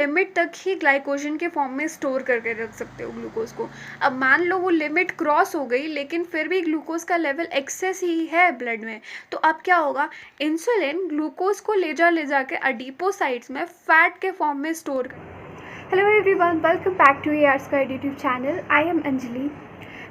Limit तक ही glycogen के form में स्टोर करके रख सकते हो ग्लूकोज को। अब मान लो वो लिमिट क्रॉस हो गई लेकिन फिर भी ग्लूकोज का लेवल एक्सेस ही है ब्लड में, तो अब क्या होगा, इंसुलिन ग्लूकोज को ले जाके एडिपोसाइट्स में फैट के फॉर्म में स्टोर कर। Hello everyone, welcome back to AR square YouTube channel. I am Anjali.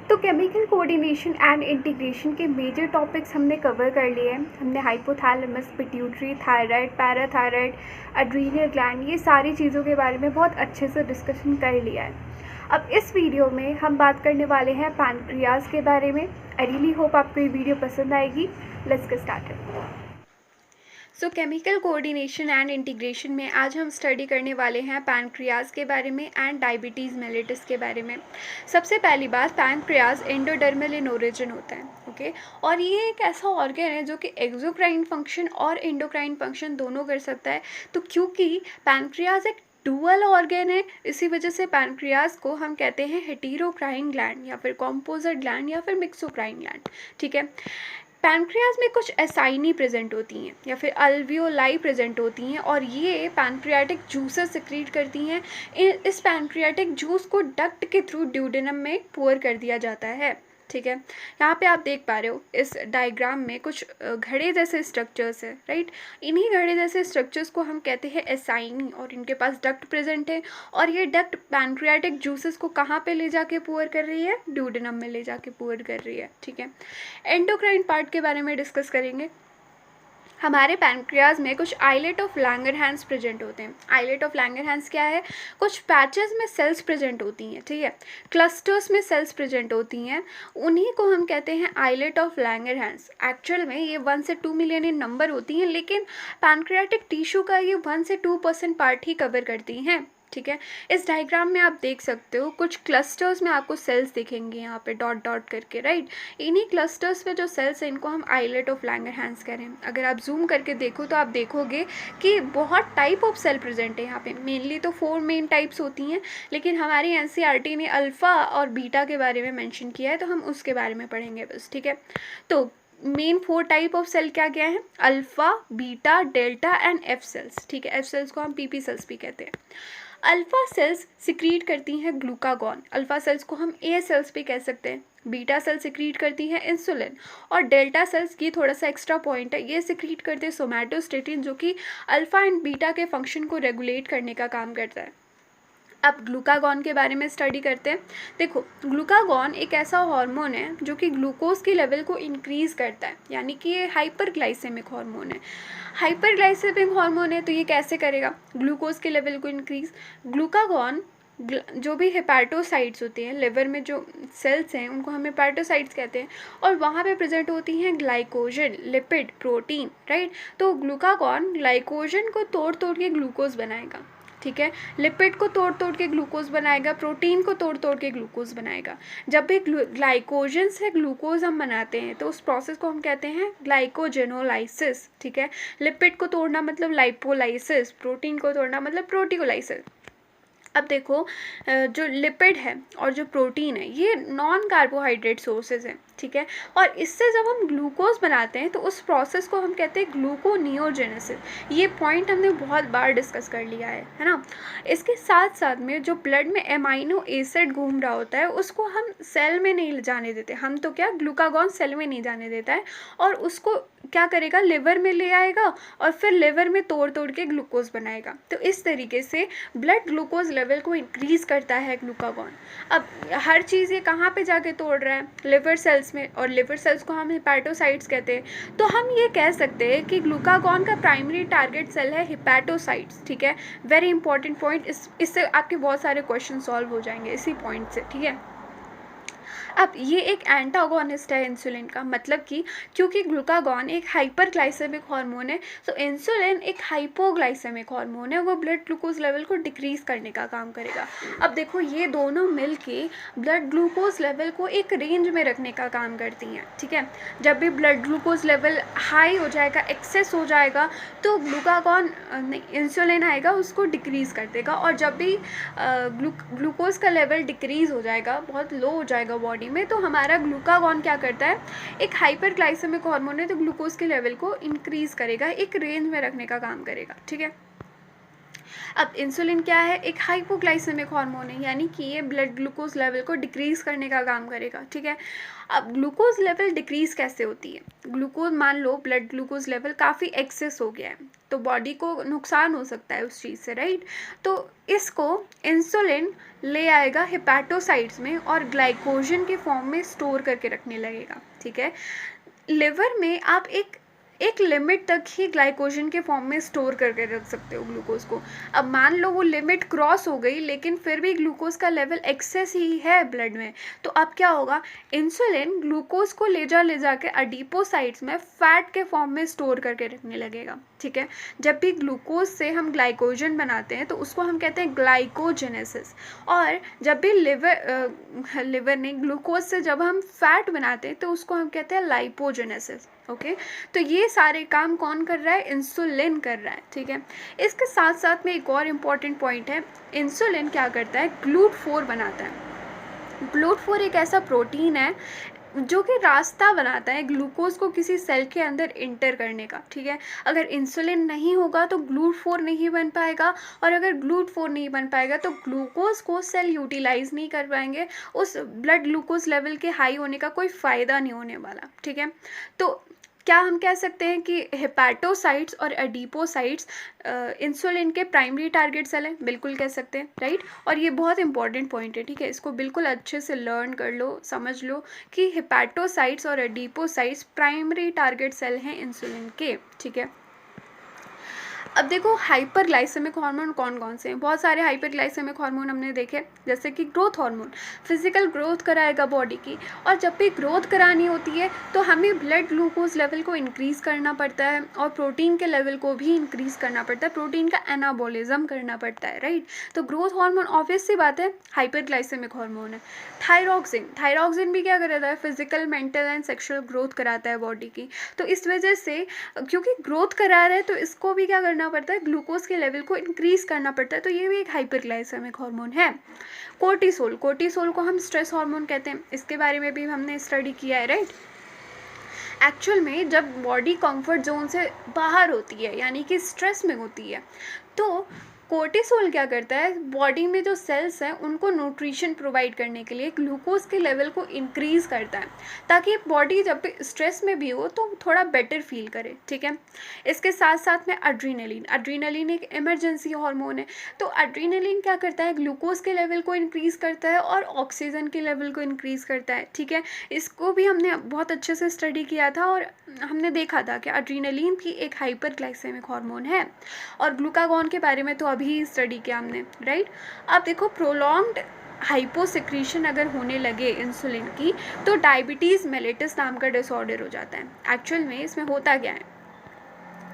तो केमिकल कोऑर्डिनेशन एंड इंटीग्रेशन के मेजर टॉपिक्स हमने कवर कर लिए हैं। हमने hypothalamus, pituitary, thyroid, parathyroid, adrenal gland, ये सारी चीज़ों के बारे में बहुत अच्छे से डिस्कशन कर लिया है। अब इस वीडियो में हम बात करने वाले हैं पैनक्रियाज के बारे में। आई रियली होप आपको ये वीडियो पसंद आएगी। Let's get started. So chemical coordination and integration में आज हम स्टडी करने वाले हैं पैनक्रियाज के बारे में एंड डायबिटीज़ मेलिटस के बारे में। सबसे पहली बात, पैनक्रियाज एंडोडर्मल इन ओरिजिन होता है, ओके। और ये एक ऐसा ऑर्गन है जो कि एक्सोक्राइन फंक्शन और एंडोक्राइन फंक्शन दोनों कर सकता है। तो क्योंकि पैनक्रियाज एक डुअल ऑर्गन है, इसी वजह से पैनक्रियाज को हम कहते हैं हेटेरोक्राइन ग्लैंड या फिर कॉम्पोजिट ग्लैंड या फिर मिक्सोक्राइन ग्लैंड, ठीक है। पैनक्रियाज में कुछ एसाइनी प्रेजेंट होती हैं या फिर अल्वियोलाई प्रेजेंट होती हैं और ये पैनक्रियाटिक जूसेस सिक्रीट करती हैं। इस पैनक्रियाटिक जूस को डक्ट के थ्रू ड्यूडेनम में पोर कर दिया जाता है, ठीक है। यहाँ पे आप देख पा रहे हो इस डायग्राम में कुछ घड़े जैसे स्ट्रक्चर्स है, राइट। इन्हीं घड़े जैसे स्ट्रक्चर्स को हम कहते हैं एसाइनी और इनके पास डक्ट प्रेजेंट है और ये डक्ट पैनक्रियाटिक जूसेस को कहाँ पे ले जाके पुअर कर रही है, ड्यूडेनम में ले जाके पुअर कर रही है, ठीक है। एंडोक्राइन पार्ट के बारे में डिस्कस करेंगे। हमारे पैनक्रियाज में कुछ आइलेट ऑफ लैंगरहैंस प्रेजेंट होते हैं। आइलेट ऑफ लैंगरहैंस क्या है, कुछ पैचेस में सेल्स प्रेजेंट होती हैं, ठीक है, क्लस्टर्स में सेल्स प्रेजेंट होती हैं, उन्हीं को हम कहते हैं आइलेट ऑफ लैंगरहैंस। एक्चुअल में ये 1 से 2 मिलियन इन नंबर होती हैं, लेकिन पैनक्रियाटिक टिश्यू का ये 1 से 2% पार्ट ही कवर करती हैं, ठीक है। इस डायग्राम में आप देख सकते हो कुछ क्लस्टर्स में आपको सेल्स दिखेंगे यहाँ पे डॉट डॉट करके, राइट। इन्हीं क्लस्टर्स में जो सेल्स हैं इनको हम आइलेट ऑफ लैंगरहैंस करें। अगर आप जूम करके देखो तो आप देखोगे कि बहुत टाइप ऑफ सेल प्रेजेंट है यहाँ पे। मेनली तो 4 मेन टाइप्स होती हैं, लेकिन हमारी NCERT ने अल्फ़ा और बीटा के बारे में मेंशन किया है तो हम उसके बारे में पढ़ेंगे बस, ठीक है। तो मेन 4 टाइप ऑफ सेल क्या क्या है, alpha, beta, delta and F cells, ठीक है। F सेल्स को हम PP सेल्स भी कहते हैं। अल्फ़ा सेल्स सिक्रीट करती हैं ग्लूकागॉन, अल्फ़ा सेल्स को हम A सेल्स भी कह सकते हैं। बीटा सेल सिक्रीट करती हैं इंसुलिन और डेल्टा सेल्स की थोड़ा सा एक्स्ट्रा पॉइंट है, ये सिक्रीट करते हैं सोमैटोस्टेटिन जो कि अल्फ़ा एंड बीटा के फंक्शन को रेगुलेट करने का काम करता है। अब ग्लूकागॉन के बारे में स्टडी करते हैं। देखो, ग्लूकागॉन एक ऐसा हार्मोन है जो कि ग्लूकोज के लेवल को इंक्रीज़ करता है, यानी कि ये हाइपरग्लाइसेमिक हार्मोन है। हाइपरग्लाइसेमिक हार्मोन है तो ये कैसे करेगा ग्लूकोज के लेवल को इंक्रीज़। ग्लूकागॉन जो भी हेपाटोसाइट्स होते हैं, लिवर में जो सेल्स हैं उनको हम हेपाटोसाइट्स कहते हैं और वहाँ पे प्रेजेंट होती हैं ग्लाइकोजन, लिपिड, प्रोटीन, राइट। तो ग्लूकागॉन ग्लाइकोजन को तोड़ तोड़ के ग्लूकोज बनाएगा, ठीक है। लिपिड को तोड़ तोड़ के ग्लूकोज बनाएगा, प्रोटीन को तोड़ तोड़ के ग्लूकोज बनाएगा। जब भी ग्लाइकोजन से ग्लूकोज हम बनाते हैं तो उस प्रोसेस को हम कहते हैं ग्लाइकोजेनोलाइसिस, ठीक है। लिपिड को तोड़ना मतलब लाइपोलाइसिस, प्रोटीन को तोड़ना मतलब प्रोटीओलाइसिस। अब देखो, जो लिपिड है और जो प्रोटीन है ये नॉन कार्बोहाइड्रेट सोर्सेज हैं, ठीक है। और इससे जब हम ग्लूकोज बनाते हैं तो उस प्रोसेस को हम कहते हैं ग्लूकोनियोजेनेसिस। ये पॉइंट हमने बहुत बार डिस्कस कर लिया है ना। इसके साथ साथ में जो ब्लड में एमाइनो एसिड घूम रहा होता है उसको हम सेल में नहीं जाने देते, हम तो क्या, ग्लूकागॉन सेल में नहीं जाने देता है और उसको क्या करेगा, लिवर में ले आएगा और फिर लिवर में तोड़ तोड़ के ग्लूकोज बनाएगा। तो इस तरीके से ब्लड ग्लूकोज लेवल को इंक्रीज़ करता है ग्लूकागॉन। अब हर चीज़ ये कहाँ पे जाके तोड़ रहा है, लिवर सेल्स में, और लिवर सेल्स को हम हेपाटोसाइट्स कहते हैं। तो हम ये कह सकते हैं कि ग्लूकागॉन का प्राइमरी टारगेट सेल है हेपाटोसाइट्स, ठीक है। वेरी इंपॉर्टेंट पॉइंट, इससे आपके बहुत सारे क्वेश्चन सॉल्व हो जाएंगे इसी पॉइंट से, ठीक है। अब ये एक एंटागोनिस्ट है इंसुलिन का, मतलब कि क्योंकि ग्लूकागॉन एक हाइपरग्लाइसेमिक हार्मोन है तो इंसुलिन एक हाइपोग्लाइसेमिक हार्मोन है, वो ब्लड ग्लूकोज लेवल को डिक्रीज़ करने का काम करेगा। अब देखो, ये दोनों मिलके ब्लड ग्लूकोज लेवल को एक रेंज में रखने का काम करती हैं, ठीक है। जब भी ब्लड ग्लूकोज लेवल हाई हो जाएगा, एक्सेस हो जाएगा, तो ग्लूकागॉन इंसुलिन आएगा उसको डिक्रीज़ कर देगा, और जब भी ग्लूकोज का लेवल डिक्रीज़ हो जाएगा, बहुत लो हो जाएगा बॉडी में, तो हमारा ग्लूकागॉन क्या करता है, एक हाइपरग्लाइसेमिक हार्मोन है तो ग्लूकोज के लेवल को इंक्रीज करेगा, एक रेंज में रखने का काम करेगा, ठीक है। अब इंसुलिन क्या है, एक हाइपोग्लाइसेमिक हार्मोन है, यानी कि ये ब्लड ग्लूकोज लेवल को डिक्रीज़ करने का काम करेगा, ठीक है। अब ग्लूकोज लेवल डिक्रीज़ कैसे होती है, ग्लूकोज मान लो ब्लड ग्लूकोज लेवल काफ़ी एक्सेस हो गया है तो बॉडी को नुकसान हो सकता है उस चीज़ से, राइट। तो इसको इंसुलिन ले आएगा हेपेटोसाइट्स में और ग्लाइकोजन के फॉर्म में स्टोर करके रखने लगेगा, ठीक है। लिवर में आप एक लिमिट तक ही ग्लाइकोजन के फॉर्म में स्टोर करके रख सकते हो ग्लूकोज को। अब मान लो वो लिमिट क्रॉस हो गई लेकिन फिर भी ग्लूकोज का लेवल एक्सेस ही है ब्लड में, तो अब क्या होगा, इंसुलिन ग्लूकोज को ले जा के अडीपोसाइट्स में फैट के फॉर्म में स्टोर करके रखने लगेगा, ठीक है। जब भी ग्लूकोज से हम ग्लाइकोजन बनाते हैं तो उसको हम कहते हैं ग्लाइकोजेनेसिस, और जब भी लिवर ने ग्लूकोज से जब हम फैट बनाते हैं तो उसको हम कहते हैं लाइपोजेनेसिस, ओके। तो ये सारे काम कौन कर रहा है, इंसुलिन कर रहा है, ठीक है। इसके साथ साथ में एक और इम्पॉर्टेंट पॉइंट है, इंसुलिन क्या करता है, GLUT4 बनाता है। GLUT4 एक ऐसा प्रोटीन है जो कि रास्ता बनाता है ग्लूकोज को किसी सेल के अंदर इंटर करने का, ठीक है। अगर इंसुलिन नहीं होगा तो GLUT4 नहीं बन पाएगा, और अगर GLUT4 नहीं बन पाएगा तो ग्लूकोज को सेल यूटिलाइज नहीं कर पाएंगे, उस ब्लड ग्लूकोज लेवल के हाई होने का कोई फ़ायदा नहीं होने वाला, ठीक है। तो क्या हम कह सकते हैं कि हेपेटोसाइट्स और एडिपोसाइट्स इंसुलिन के प्राइमरी टारगेट सेल हैं, बिल्कुल कह सकते हैं, राइट। और ये बहुत इंपॉर्टेंट पॉइंट है, ठीक है, इसको बिल्कुल अच्छे से लर्न कर लो, समझ लो कि हेपेटोसाइट्स और एडिपोसाइट्स प्राइमरी टारगेट सेल हैं इंसुलिन के, ठीक है। अब देखो हाइपरग्लाइसेमिक हार्मोन कौन कौन से हैं, बहुत सारे हाइपरग्लाइसेमिक हार्मोन हमने देखे, जैसे कि ग्रोथ हार्मोन, फिजिकल ग्रोथ कराएगा बॉडी की, और जब भी ग्रोथ करानी होती है तो हमें ब्लड ग्लूकोज लेवल को इंक्रीज़ करना पड़ता है और प्रोटीन के लेवल को भी इंक्रीज़ करना पड़ता है, प्रोटीन का एनाबॉलिज्म करना पड़ता है, राइट। तो ग्रोथ हार्मोन ऑब्वियस सी बात है हाइपरग्लाइसेमिक हार्मोन है। थायरॉक्सिन भी क्या कराता है, physical, mental and sexual growth कराता है बॉडी की। तो इस वजह से क्योंकि ग्रोथ करा रहा है तो इसको भी क्या करना पड़ता है, ग्लूकोज के लेवल को इंक्रीज करना पड़ता है, तो ये भी एक हाइपरग्लाइसेमिक हार्मोन है। कोर्टिसोल को हम स्ट्रेस हार्मोन कहते हैं, इसके बारे में भी हमने स्टडी किया है, राइट। एक्चुअल में जब बॉडी कंफर्ट जोन से बाहर होती है यानी कि स्ट्रेस में होती है तो कोर्टिसोल क्या करता है, बॉडी में जो सेल्स हैं उनको न्यूट्रिशन प्रोवाइड करने के लिए ग्लूकोज के लेवल को इंक्रीज़ करता है, ताकि बॉडी जब भी स्ट्रेस में भी हो तो थोड़ा बेटर फील करे, ठीक है। इसके साथ साथ में एड्रीनलिन एक इमरजेंसी हार्मोन है, तो एड्रीनलिन क्या करता है, ग्लूकोज के लेवल को इंक्रीज़ करता है और ऑक्सीजन के लेवल को इंक्रीज़ करता है, ठीक है। इसको भी हमने बहुत अच्छे से स्टडी किया था और हमने देखा था कि एड्रीनलिन भी एक हाइपरग्लाइसेमिक हार्मोन है। और ग्लूकागॉन के बारे में तो अभी स्टडी किया हमने, राइट। अब देखो प्रोलॉन्ग्ड हाइपोसेक्रीशन अगर होने लगे इंसुलिन की तो डायबिटीज़ मेलिटस नाम का डिसऑर्डर हो जाता है। एक्चुअल में इसमें होता क्या है,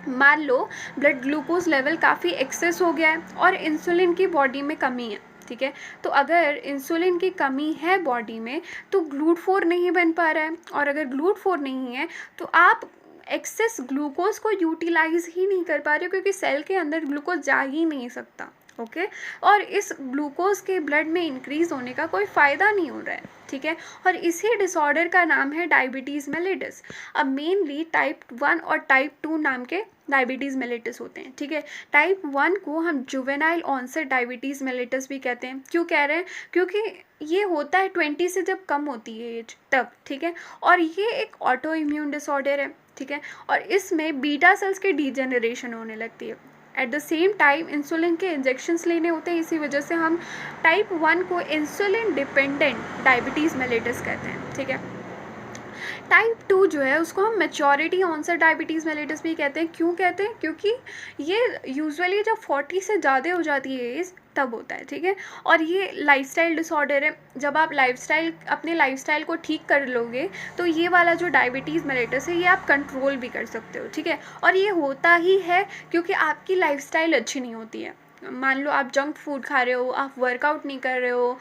मान लो ब्लड ग्लूकोज लेवल काफ़ी एक्सेस हो गया है और इंसुलिन की बॉडी में कमी है, ठीक है। तो अगर इंसुलिन की कमी है बॉडी में तो GLUT4 नहीं बन पा रहा है, और अगर GLUT4 नहीं है तो आप एक्सेस ग्लूकोज को यूटिलाइज ही नहीं कर पा रहे, क्योंकि सेल के अंदर ग्लूकोज जा ही नहीं सकता, ओके। और इस ग्लूकोज के ब्लड में इंक्रीज़ होने का कोई फ़ायदा नहीं हो रहा है, ठीक है। और इसी डिसऑर्डर का नाम है डायबिटीज़ मेलिटस। अब मेनली टाइप 1 और टाइप 2 नाम के डायबिटीज़ मेलिटस होते हैं, ठीक है। टाइप 1 को हम जुवेनाइल ऑनसेट डायबिटीज़ मेलिटस भी कहते हैं। क्यों कह रहे हैं, क्योंकि ये होता है 20 से जब कम होती है एज तब, ठीक है। और ये एक ऑटो इम्यून डिसऑर्डर है, ठीक है। और इसमें बीटा सेल्स की डीजेनरेशन होने लगती है। At the same time insulin के इंजेक्शन्स लेने होते हैं, इसी वजह से हम टाइप 1 को इंसुलिन डिपेंडेंट डायबिटीज़ मेलिटस कहते हैं, ठीक है। टाइप 2 जो है उसको हम मैच्योरिटी ऑनसेट डायबिटीज़ मेलिटस भी कहते हैं। क्यों कहते हैं, क्योंकि ये यूजुअली जब 40 से ज़्यादा हो जाती है एज तब होता है, ठीक है। और ये लाइफस्टाइल डिसऑर्डर है, जब आप अपने लाइफस्टाइल को ठीक कर लोगे तो ये वाला जो डायबिटीज़ मेलिटस है ये आप कंट्रोल भी कर सकते हो, ठीक है। और ये होता ही है क्योंकि आपकी लाइफस्टाइल अच्छी नहीं होती है। मान लो आप जंक फूड खा रहे हो, आप वर्कआउट नहीं कर रहे हो,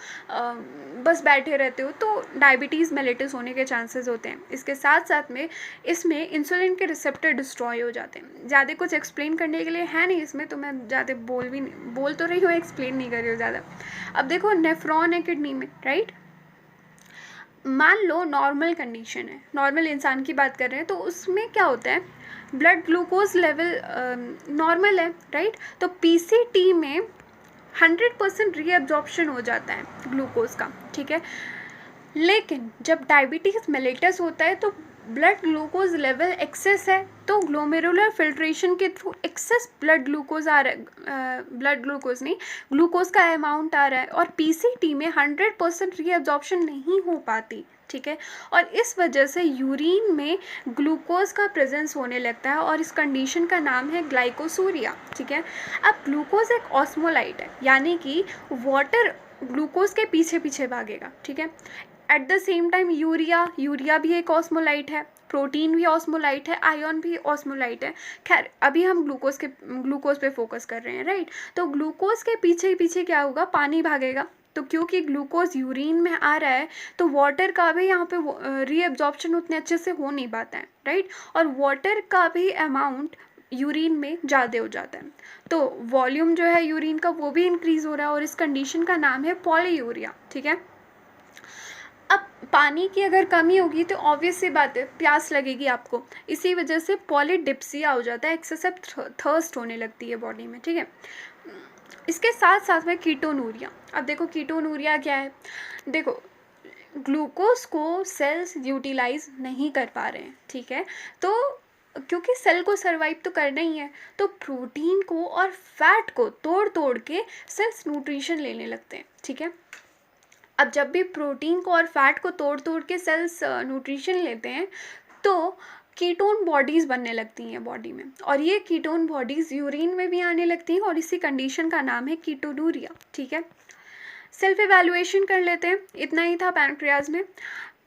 बस बैठे रहते हो, तो डायबिटीज़ मेलिटस होने के चांसेस होते हैं। इसके साथ साथ में इसमें इंसुलिन के रिसेप्टर डिस्ट्रॉय हो जाते हैं। ज़्यादा कुछ एक्सप्लेन करने के लिए है नहीं इसमें, तो मैं ज़्यादा बोल तो रही हूँ, एक्सप्लेन नहीं कर रही हूँ ज़्यादा। अब देखो नेफ्रॉन है किडनी में, राइट। मान लो नॉर्मल कंडीशन है, नॉर्मल इंसान की बात कर रहे हैं, तो उसमें क्या होता है, ब्लड ग्लूकोज लेवल नॉर्मल है, राइट। तो पीसीटी में 100% रीअब्जॉर्प्शन हो जाता है ग्लूकोज का, ठीक है। लेकिन जब डायबिटीज़ मेलिटस होता है तो ब्लड ग्लूकोज लेवल एक्सेस है, तो ग्लोमेरुलर फिल्ट्रेशन के थ्रू एक्सेस ब्लड ग्लूकोज आ रहा है, ब्लड ग्लूकोज नहीं, ग्लूकोज का अमाउंट आ रहा है, और पीसीटी में 100% रीअब्जॉर्प्शन नहीं हो पाती, ठीक है। और इस वजह से यूरिन में ग्लूकोज का प्रेजेंस होने लगता है, और इस कंडीशन का नाम है ग्लाइकोसूरिया, ठीक है। अब ग्लूकोज एक ऑस्मोलाइट है, यानी कि वाटर ग्लूकोज के पीछे पीछे भागेगा, ठीक है। At the same time urea भी एक ऑस्मोलाइट है, प्रोटीन भी ऑस्मोलाइट है, आयरन भी ऑस्मोलाइट है। खैर अभी हम ग्लूकोज पे फोकस कर रहे हैं, राइट। तो ग्लूकोज के पीछे पीछे क्या होगा, पानी भागेगा। तो क्योंकि ग्लूकोज यूरिन में आ रहा है तो वाटर का भी यहाँ पे रीअब्जॉर्प्शन उतने अच्छे से हो नहीं पाता है, राइट। और वाटर का भी अमाउंट यूरिन में ज़्यादा हो जाता है, तो वॉल्यूम जो है यूरिन का वो भी इंक्रीज़ हो रहा है, और इस कंडीशन का नाम है पॉलीयूरिया, ठीक है। अब पानी की अगर कमी होगी तो ऑब्वियस सी बात है प्यास लगेगी आपको, इसी वजह से पॉलीडिप्सिया हो जाता है, एक्सेसिव थर्स्ट होने लगती है बॉडी में, ठीक है। इसके साथ साथ में कीटोनूरिया। अब देखो कीटोनूरिया क्या है, देखो ग्लूकोज को सेल्स यूटिलाइज नहीं कर पा रहे हैं, ठीक है। तो क्योंकि सेल को सर्वाइव तो करना ही है, तो प्रोटीन को और फैट को तोड़ तोड़ के सेल्स न्यूट्रिशन लेने लगते हैं, ठीक है। अब जब भी प्रोटीन को और फैट को तोड़ तोड़ के सेल्स न्यूट्रिशन लेते हैं तो कीटोन बॉडीज़ बनने लगती हैं बॉडी में, और ये कीटोन बॉडीज़ यूरिन में भी आने लगती हैं, और इसी कंडीशन का नाम है कीटोनूरिया, ठीक है। सेल्फ एवेल्युएशन कर लेते हैं, इतना ही था पैनक्रियाज में।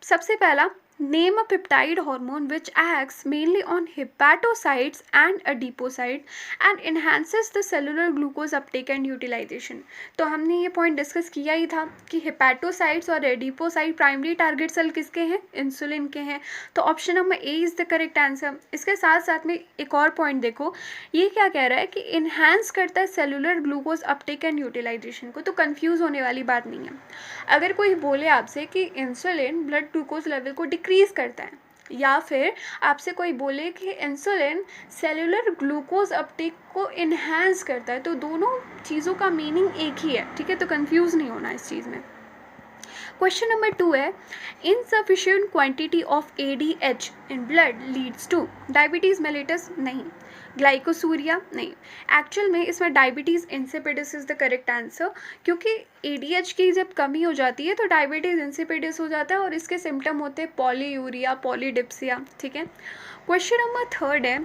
सबसे पहला, name a peptide hormone which acts mainly on hepatocytes and adipocyte and enhances the cellular glucose uptake and utilisation. तो हमने ये पॉइंट डिस्कस किया ही था कि हेपेटोसाइट्स और एडिपोसाइट प्राइमरी टारगेट सेल किसके हैं, इंसुलिन के हैं। तो option number A is the correct answer. इसके साथ साथ में एक और पॉइंट देखो, ये क्या कह रहा है कि इन्हांस करता है cellular glucose uptake and utilisation को, तो कन्फ्यूज़ होने वाली बात नहीं है। अगर कोई बोले आपसे कि इंसुलिन ब्लड ग्लूकोज लेवल को डिक्रीज़ करता है, या फिर आपसे कोई बोले कि इंसुलिन सेलुलर ग्लूकोज अपटेक को इन्हांस करता है, तो दोनों चीज़ों का मीनिंग एक ही है, ठीक है। तो कंफ्यूज नहीं होना इस चीज़ में। क्वेश्चन नंबर 2 है, insufficient quantity of ADH in blood leads to diabetes mellitus, नहीं। ग्लाइकोसूरिया, नहीं। एक्चुअल में इसमें diabetes insipidus is the correct answer, क्योंकि ADH की जब कमी हो जाती है तो डायबिटीज़ इंसिपिडिस हो जाता है, और इसके सिम्टम होते हैं पॉलीयूरिया, पॉलीडिप्सिया, ठीक है। क्वेश्चन नंबर 3 है,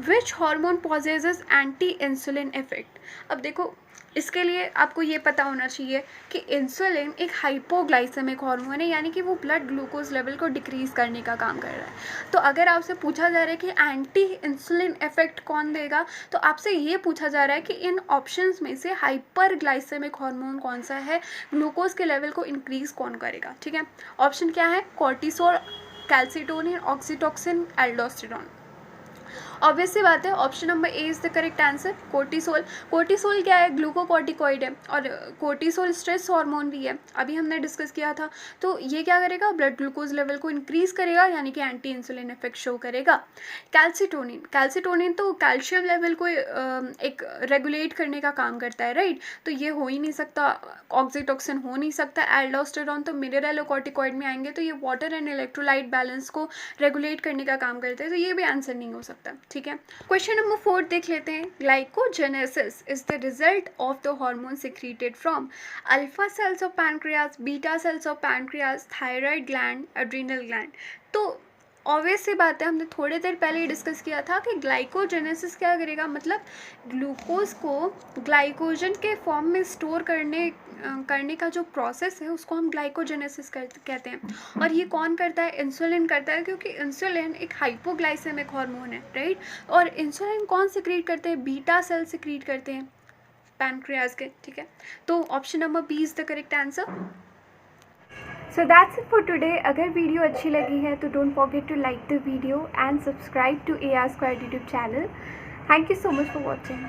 which hormone possesses anti insulin effect. अब देखो इसके लिए आपको ये पता होना चाहिए कि इंसुलिन एक हाइपोग्लाइसेमिक हार्मोन है, यानी कि वो ब्लड ग्लूकोज लेवल को डिक्रीज़ करने का काम कर रहा है। तो अगर आपसे पूछा जा रहा है कि एंटी इंसुलिन इफेक्ट कौन देगा, तो आपसे ये पूछा जा रहा है कि इन ऑप्शंस में से हाइपर ग्लाइसेमिक हार्मोन कौन सा है, ग्लूकोज के लेवल को इंक्रीज़ कौन करेगा, ठीक है। ऑप्शन क्या है, cortisol, calcitonin, oxytocin, aldosterone. Obvious सी बात है option number A is the correct answer, cortisol. Cortisol क्या है, ग्लूकोकॉर्टिकॉइड है, और कोर्टिसोल स्ट्रेस हार्मोन भी है, अभी हमने डिस्कस किया था। तो ये क्या करेगा, ब्लड ग्लूकोज लेवल को इंक्रीज़ करेगा, यानी कि एंटी इंसुलिन इफेक्ट शो करेगा। कैल्सिटोनिन, कैल्सिटोनिन तो कैल्शियम लेवल को एक रेगुलेट करने का काम करता है, राइट। तो ये हो ही नहीं सकता, ऑक्सीटोसिन हो नहीं सकता। एल्डोस्टेरोन तो मिनरलोकॉर्टिकॉइड में आएंगे, तो ये वाटर एंड इलेक्ट्रोलाइट बैलेंस को रेगुलेट करने का काम करते हैं, तो ये भी आंसर नहीं हो सकता, ठीक है। क्वेश्चन नंबर 4 देख लेते हैं, glycogenesis is the result of the hormone secreted from alpha cells of pancreas, beta cells of pancreas, thyroid gland, adrenal gland. तो ऑब्वियस सी बात है, हमने थोड़ी देर पहले ही डिस्कस किया था कि ग्लाइकोजेनेसिस क्या करेगा, मतलब ग्लूकोज को ग्लाइकोजन के फॉर्म में स्टोर करने का जो प्रोसेस है उसको हम ग्लाइकोजेनेसिस कहते हैं। और ये कौन करता है, इंसुलिन करता है, क्योंकि इंसुलिन एक हाइपोग्लाइसेमिक हार्मोन है, राइट। और इंसुलिन कौन सिक्रीट करते हैं, बीटा सेल सिक्रीट करते हैं पैनक्रियाज के, ठीक है। तो option number B is the correct answer. So that's it for today. अगर वीडियो अच्छी लगी है तो don't forget to like the video and subscribe to AR Squared YouTube channel. Thank you so much for watching.